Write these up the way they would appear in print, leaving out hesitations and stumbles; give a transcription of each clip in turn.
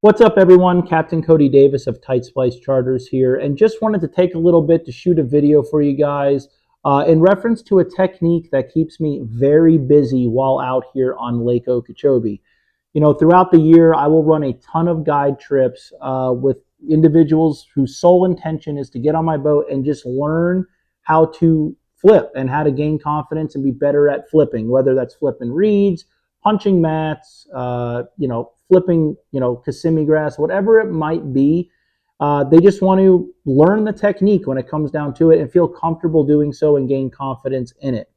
What's up, everyone? Captain Cody Davis of Tight Splice Charters here, and just wanted to take a little bit to shoot a video for you guys in reference to a technique that keeps me very busy while out here on Lake Okeechobee. You know, throughout the year, I will run a ton of guide trips with individuals whose sole intention is to get on my boat and just learn how to flip and how to gain confidence and be better at flipping, whether that's flipping reeds, punching mats, flipping, Kissimmee grass, whatever it might be. They just want to learn the technique when it comes down to it and feel comfortable doing so and gain confidence in it.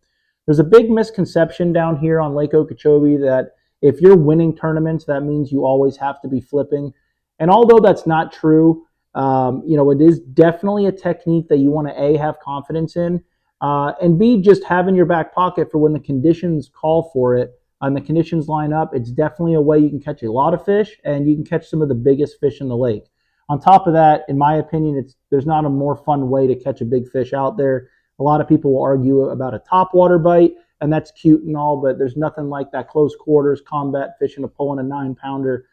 There's a big misconception down here on Lake Okeechobee that if you're winning tournaments, that means you always have to be flipping. And although that's not true, it is definitely a technique that you want to A, have confidence in, and B, just have in your back pocket for when the conditions call for it and the conditions line up. It's definitely a way you can catch a lot of fish, and you can catch some of the biggest fish in the lake. On top of that, in my opinion, there's not a more fun way to catch a big fish out there. A lot of people will argue about a topwater bite, and that's cute and all, but there's nothing like that close quarters combat fishing, pulling a 9-pounder,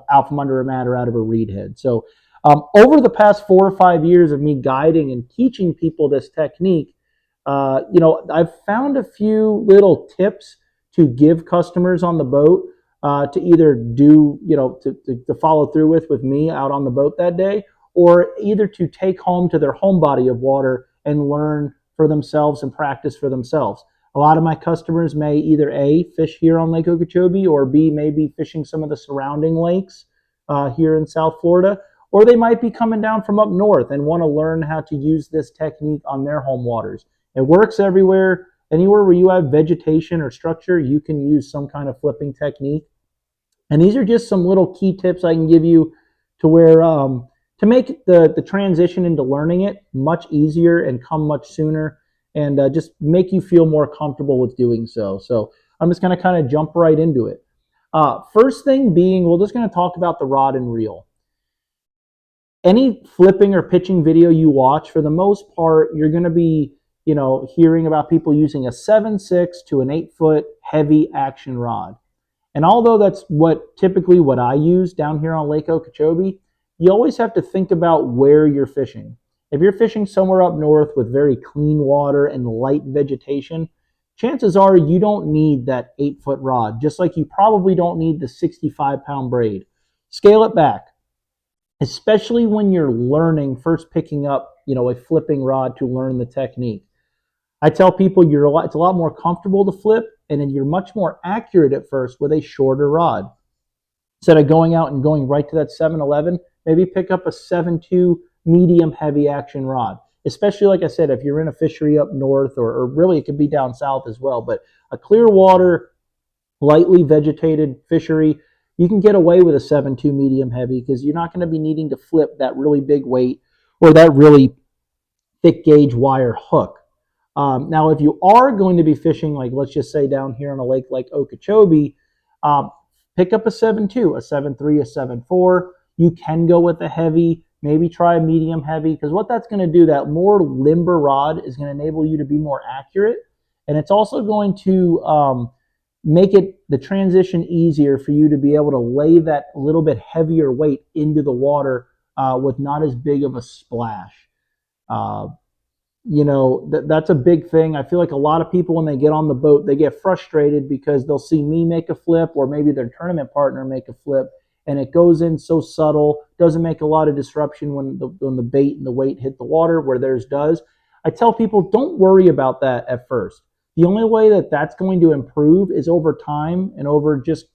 out from under a mat or out of a reed head. So over the past 4 or 5 years of me guiding and teaching people this technique, I've found a few little tips to give customers on the boat to either do, to follow through with me out on the boat that day, or either to take home to their home body of water and learn for themselves and practice for themselves. A lot of my customers may either A, fish here on Lake Okeechobee, or B, maybe fishing some of the surrounding lakes here in South Florida, or they might be coming down from up north and want to learn how to use this technique on their home waters. It works everywhere. Anywhere where you have vegetation or structure, you can use some kind of flipping technique. And these are just some little key tips I can give you to where to make the transition into learning it much easier and come much sooner, and just make you feel more comfortable with doing so. So I'm just going to kind of jump right into it. First thing being, we're just going to talk about the rod and reel. Any flipping or pitching video you watch, for the most part, you're going to be hearing about people using a 7.6 to an 8-foot heavy action rod. And although that's typically what I use down here on Lake Okeechobee, you always have to think about where you're fishing. If you're fishing somewhere up north with very clean water and light vegetation, chances are you don't need that 8-foot rod, just like you probably don't need the 65-pound braid. Scale it back, especially when you're learning, first picking up, a flipping rod to learn the technique. I tell people it's a lot more comfortable to flip, and then you're much more accurate at first with a shorter rod. Instead of going out and going right to that 7-11, maybe pick up a 7.2 medium heavy action rod. Especially, like I said, if you're in a fishery up north, or really it could be down south as well, but a clear water, lightly vegetated fishery, you can get away with a 7.2 medium heavy because you're not going to be needing to flip that really big weight or that really thick gauge wire hook. Now, if you are going to be fishing, like let's just say down here on a lake like Okeechobee, pick up a 7.2, a 7.3, a 7.4. You can go with a heavy, maybe try a medium heavy, because what that's going to do, that more limber rod is going to enable you to be more accurate, and it's also going to make the transition easier for you to be able to lay that little bit heavier weight into the water with not as big of a splash. That's a big thing. I feel like a lot of people, when they get on the boat, they get frustrated because they'll see me make a flip, or maybe their tournament partner make a flip, and it goes in so subtle, doesn't make a lot of disruption when the bait and the weight hit the water, where theirs does. I tell people, don't worry about that at first. The only way that's going to improve is over time and over just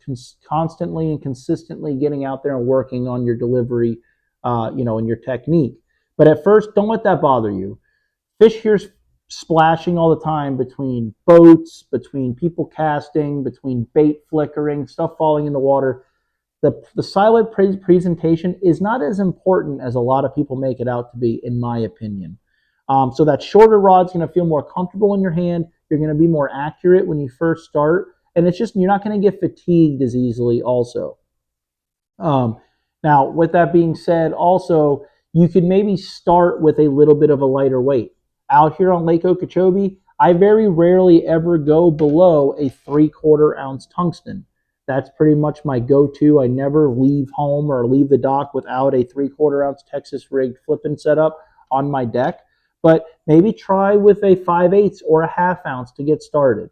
constantly and consistently getting out there and working on your delivery, and your technique. But at first, don't let that bother you. Fish here's splashing all the time between boats, between people casting, between bait flickering, stuff falling in the water. The silent presentation is not as important as a lot of people make it out to be, in my opinion. So that shorter rod's going to feel more comfortable in your hand. You're going to be more accurate when you first start, and it's just, you're not going to get fatigued as easily also. Now, with that being said, also, you could maybe start with a little bit of a lighter weight. Out here on Lake Okeechobee, I very rarely ever go below a 3/4 ounce tungsten. That's pretty much my go-to. I never leave home or leave the dock without a 3/4 ounce Texas rigged flipping setup on my deck. But maybe try with a 5/8 or a 1/2 ounce to get started.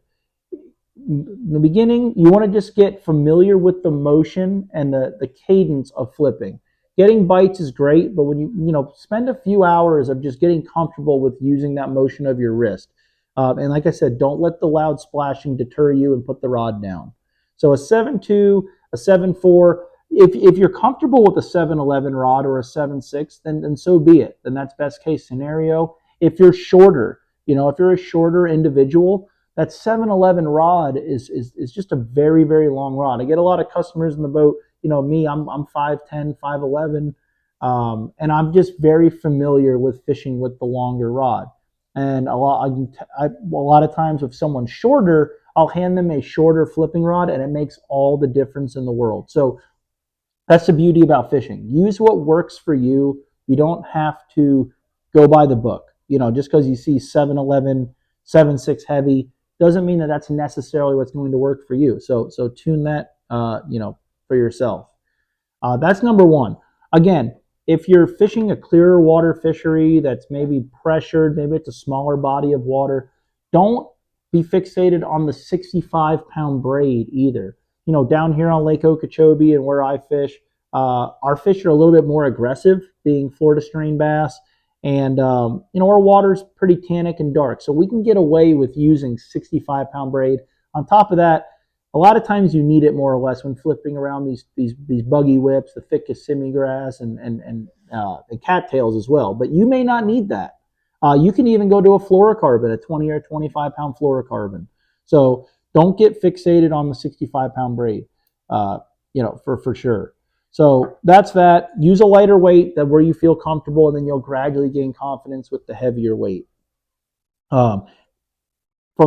In the beginning, you want to just get familiar with the motion and the cadence of flipping. Getting bites is great, but when you spend a few hours of just getting comfortable with using that motion of your wrist. And like I said, don't let the loud splashing deter you and put the rod down. So a 7.2, a 7.4, if you're comfortable with a 7.11 rod or a 7.6, then so be it. Then that's best case scenario. If you're shorter, if you're a shorter individual, that 7.11 rod is just a very, very long rod. I get a lot of customers in the boat. Me, I'm 5'10", 5'11", and I'm just very familiar with fishing with the longer rod. And a lot of times with someone shorter, I'll hand them a shorter flipping rod, and it makes all the difference in the world. So that's the beauty about fishing. Use what works for you. You don't have to go by the book. Just because you see 7.11, 7.6 heavy doesn't mean that that's necessarily what's going to work for you. So tune that, for yourself. That's number one. Again, if you're fishing a clearer water fishery that's maybe pressured, maybe it's a smaller body of water, don't be fixated on the 65-pound braid either. Down here on Lake Okeechobee and where I fish, our fish are a little bit more aggressive, being Florida strain bass. And, our water's pretty tannic and dark, so we can get away with using 65-pound braid. On top of that, a lot of times you need it more or less when flipping around these buggy whips, the thick Kissimmee grass, and cattails as well. But you may not need that. You can even go to a fluorocarbon, a 20 or 25-pound fluorocarbon. So don't get fixated on the 65-pound braid, for sure. So that's that. Use a lighter weight that where you feel comfortable, and then you'll gradually gain confidence with the heavier weight. From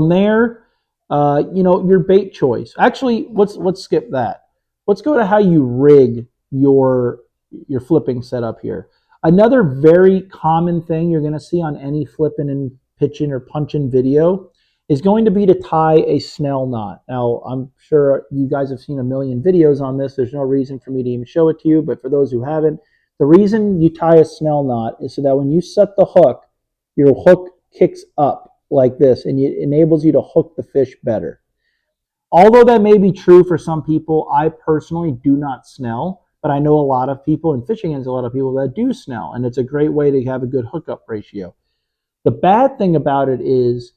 there, your bait choice. Actually, let's skip that. Let's go to how you rig your flipping setup here. Another very common thing you're going to see on any flipping and pitching or punching video is going to be to tie a snell knot. Now, I'm sure you guys have seen a million videos on this. There's no reason for me to even show it to you, but for those who haven't, the reason you tie a snell knot is so that when you set the hook, your hook kicks up like this, and it enables you to hook the fish better. Although that may be true for some people, I personally do not snell, but I know a lot of people, and fishing has a lot of people that do snell, and it's a great way to have a good hookup ratio. The bad thing about it is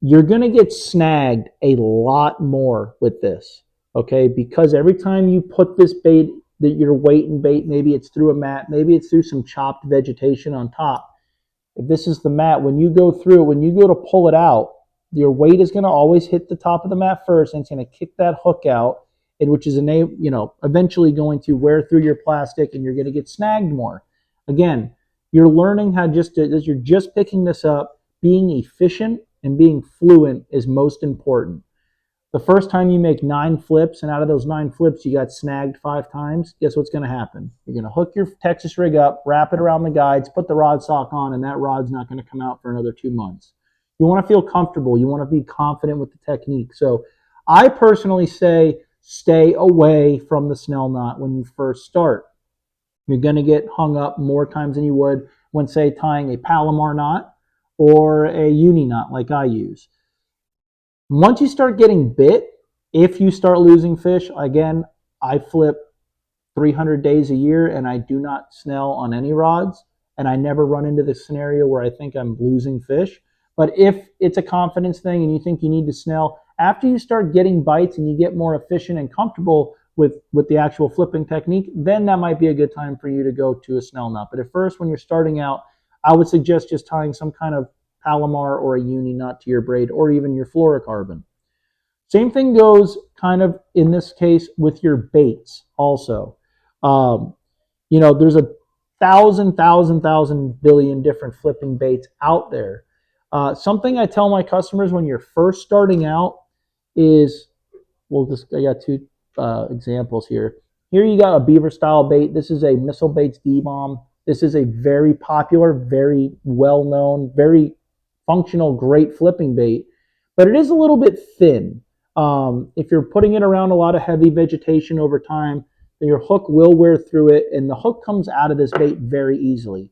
you're going to get snagged a lot more with this, okay? Because every time you put this bait, that you're weighting bait, maybe it's through a mat, maybe it's through some chopped vegetation on top. If this is the mat, when you go to pull it out, your weight is going to always hit the top of the mat first, and it's going to kick that hook out, and which is eventually going to wear through your plastic, and you're going to get snagged more. Again, you're learning how as you're just picking this up, being efficient and being fluent is most important. The first time you make 9 flips, and out of those 9 flips you got snagged 5 times, guess what's going to happen? You're going to hook your Texas rig up, wrap it around the guides, put the rod sock on, and that rod's not going to come out for another 2 months. You want to feel comfortable. You want to be confident with the technique. So I personally say stay away from the snell knot when you first start. You're going to get hung up more times than you would when, say, tying a Palomar knot or a uni knot like I use. Once you start getting bit, if you start losing fish, again, I flip 300 days a year and I do not snell on any rods, and I never run into the scenario where I think I'm losing fish. But if it's a confidence thing and you think you need to snell, after you start getting bites and you get more efficient and comfortable with the actual flipping technique, then that might be a good time for you to go to a snell knot. But at first, when you're starting out, I would suggest just tying some kind of Palomar or a uni knot to your braid, or even your fluorocarbon. Same thing goes kind of in this case with your baits also. There's a thousand billion different flipping baits out there. Something I tell my customers when you're first starting out is, I got 2 examples here. Here you got a beaver style bait. This is a Missile Baits D-Bomb. This is a very popular, very well-known, very functional, great flipping bait, but it is a little bit thin. If you're putting it around a lot of heavy vegetation over time, then your hook will wear through it, and the hook comes out of this bait very easily.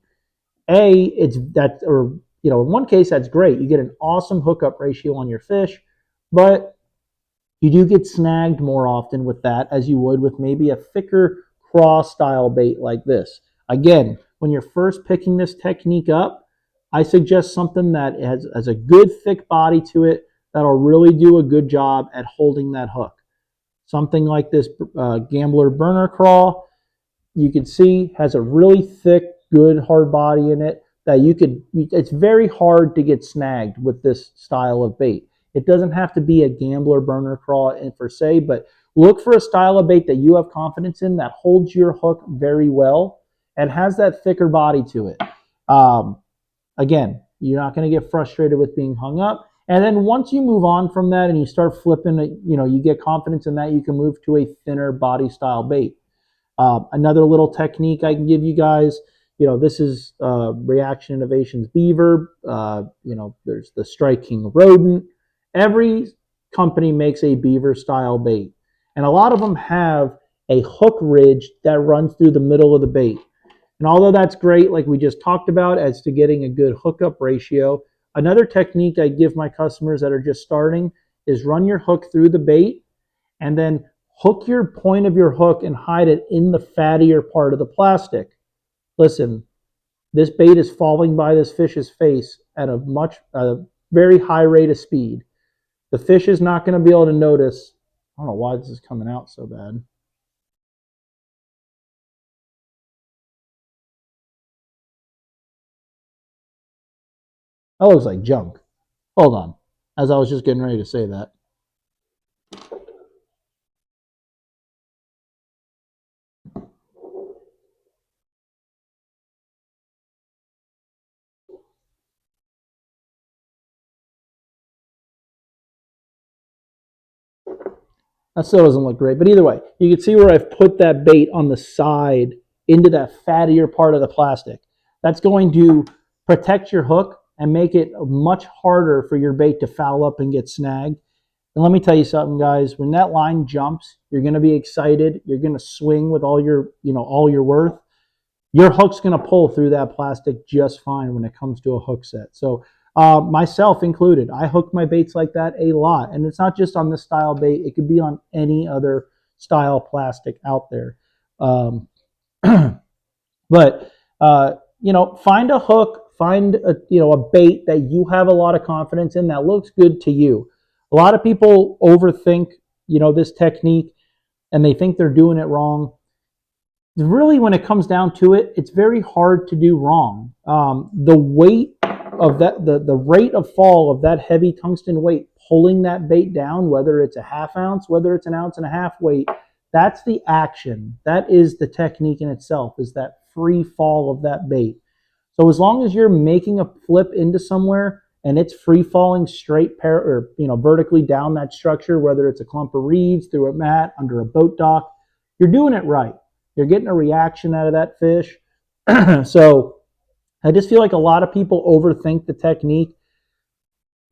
It's that, or in one case that's great. You get an awesome hookup ratio on your fish, but you do get snagged more often with that as you would with maybe a thicker craw style bait like this. Again, when you're first picking this technique up, I suggest something that has a good thick body to it that'll really do a good job at holding that hook. Something like this Gambler Burner Craw, you can see has a really thick, good hard body in it that it's very hard to get snagged with this style of bait. It doesn't have to be a Gambler Burner Craw per se, but look for a style of bait that you have confidence in that holds your hook very well and has that thicker body to it. Again, you're not going to get frustrated with being hung up. And then once you move on from that and you start flipping, you get confidence in that, you can move to a thinner body style bait. Another little technique I can give you guys, this is Reaction Innovations Beaver. There's the Strike King Rodent. Every company makes a beaver style bait, and a lot of them have a hook ridge that runs through the middle of the bait. And although that's great, like we just talked about, as to getting a good hookup ratio, another technique I give my customers that are just starting is run your hook through the bait and then hook your point of your hook and hide it in the fattier part of the plastic. Listen, this bait is falling by this fish's face at a very high rate of speed. The fish is not going to be able to notice. I don't know why this is coming out so bad. That looks like junk. Hold on. As I was just getting ready to say that. That still doesn't look great. But either way, you can see where I've put that bait on the side into that fattier part of the plastic. That's going to protect your hook and make it much harder for your bait to foul up and get snagged. And let me tell you something, guys. When that line jumps, you're going to be excited. You're going to swing with all your worth. Your hook's going to pull through that plastic just fine when it comes to a hook set. So myself included, I hook my baits like that a lot. And it's not just on this style bait. It could be on any other style plastic out there. But find a hook, find a bait that you have a lot of confidence in that looks good to you. A lot of people overthink, this technique, and they think they're doing it wrong. Really, when it comes down to it, it's very hard to do wrong. The weight of that, the rate of fall of that heavy tungsten weight pulling that bait down, whether it's a half ounce, whether it's an ounce and a half weight, that's the action. That is the technique in itself, is that free fall of that bait. So as long as you're making a flip into somewhere and it's free falling straight vertically down that structure, whether it's a clump of reeds, through a mat, under a boat dock, you're doing it right. You're getting a reaction out of that fish. So I just feel like a lot of people overthink the technique.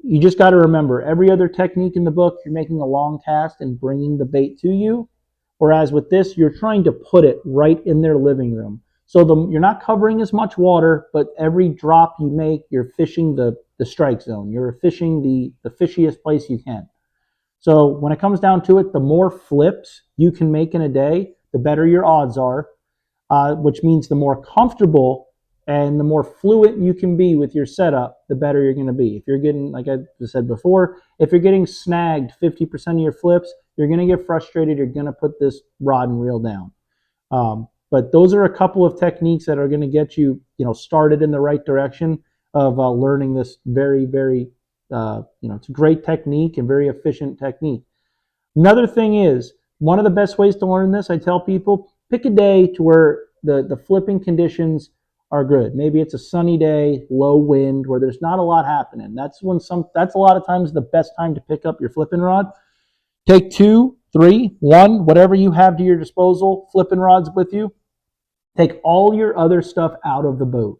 You just got to remember, every other technique in the book, you're making a long cast and bringing the bait to you. Whereas with this, you're trying to put it right in their living room. So you're not covering as much water, but every drop you make, you're fishing the strike zone. You're fishing the fishiest place you can. So when it comes down to it, the more flips you can make in a day, the better your odds are, which means the more comfortable and the more fluent you can be with your setup, the better you're going to be. If you're getting, like I said before, if you're getting snagged 50% of your flips, you're going to get frustrated. You're going to put this rod and reel down. But those are a couple of techniques that are going to get you, started in the right direction of learning this very, very, it's a great technique and very efficient technique. Another thing is, one of the best ways to learn this, I tell people, pick a day to where the flipping conditions are good. Maybe it's a sunny day, low wind, where there's not a lot happening. That's a lot of times the best time to pick up your flipping rod. Take 2, 3, 1, whatever you have to your disposal, flipping rods with you. Take all your other stuff out of the boat.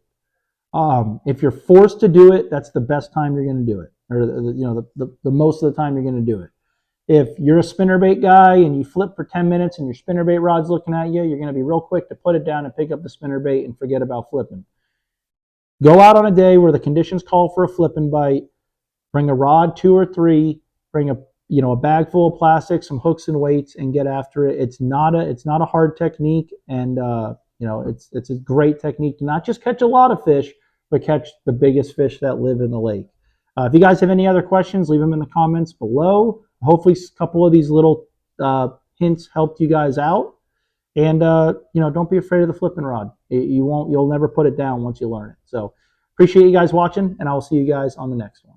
If you're forced to do it, that's the best time you're going to do it, or the most of the time you're going to do it. if you're a spinnerbait guy and you flip for 10 minutes and your spinnerbait rod's looking at you, you're going to be real quick to put it down and pick up the spinnerbait and forget about flipping. Go out on a day where the conditions call for a flipping bite, bring a rod, 2 or 3, bring a bag full of plastic, some hooks and weights, and get after it. It's not a hard technique, and it's a great technique to not just catch a lot of fish, but catch the biggest fish that live in the lake. If you guys have any other questions, leave them in the comments below. Hopefully, a couple of these little hints helped you guys out. And don't be afraid of the flipping rod. You'll never put it down once you learn it. So appreciate you guys watching, and I will see you guys on the next one.